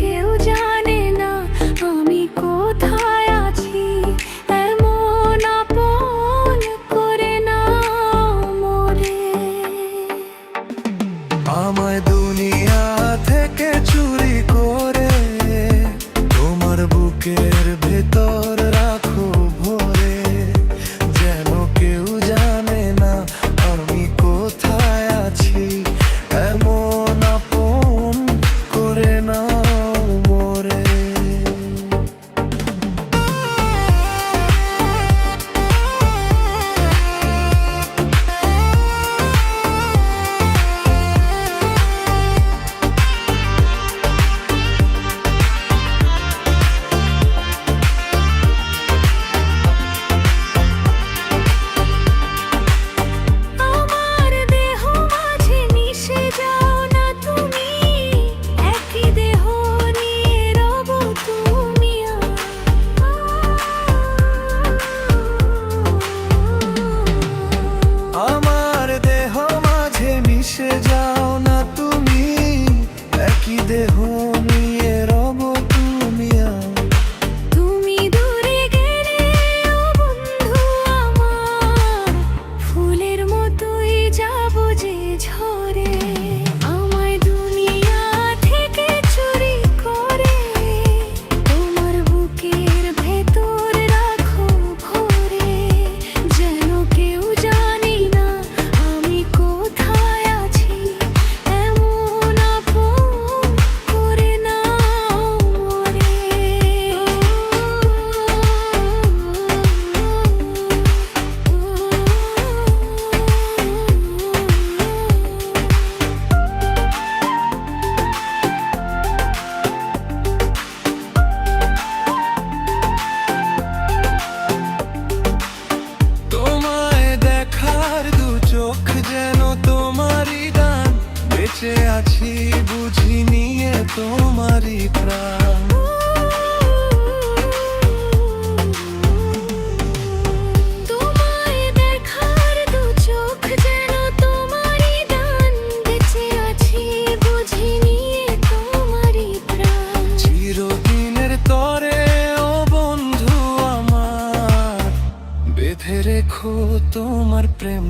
কেউ জানে না আমি কোথায় আছি, এমন আপন করে নাও মোরে। আমায় দুনিয়া থেকে চুরি করে তোমার বুকের ভেতর রাখো ভরে, যেন কেউ জানে না আমি কোথায় আছি, এমন আপন করে নাও মোরে। আমার দেহ মাঝে মিশে যাও না তুমি, একই দেহ নিয়ে রব তুমি আমার দেহ মাঝে মিশে যাও না তুমি, একই দেহ নিয়ে রব তুমি তুমি দূরে গেলে ও বন্ধু আমার, ফুলের মতোই যাব যে ঝরে। আমায় দুনিয়া থেকে চুরি করে তোমার বুকের ভেতর রাখো ভরে, যেন কেউ জানি না আমি কোথায় আছি, এমন আপন করে নাও মোরে। তোমায় দেখার দু চোখ যেন তোমারই দান, বেঁচে আছি বুঝি নিয়ে তোমারই প্রাণ। তোমায় দেখার দু চোখ যেন তোমারই দান, বেঁচে আছি বুঝি নিয়ে তোমারই প্রাণ। চিরদিনের তরে ও বন্ধু আমার, বেঁধে রেখো তোমার প্রেম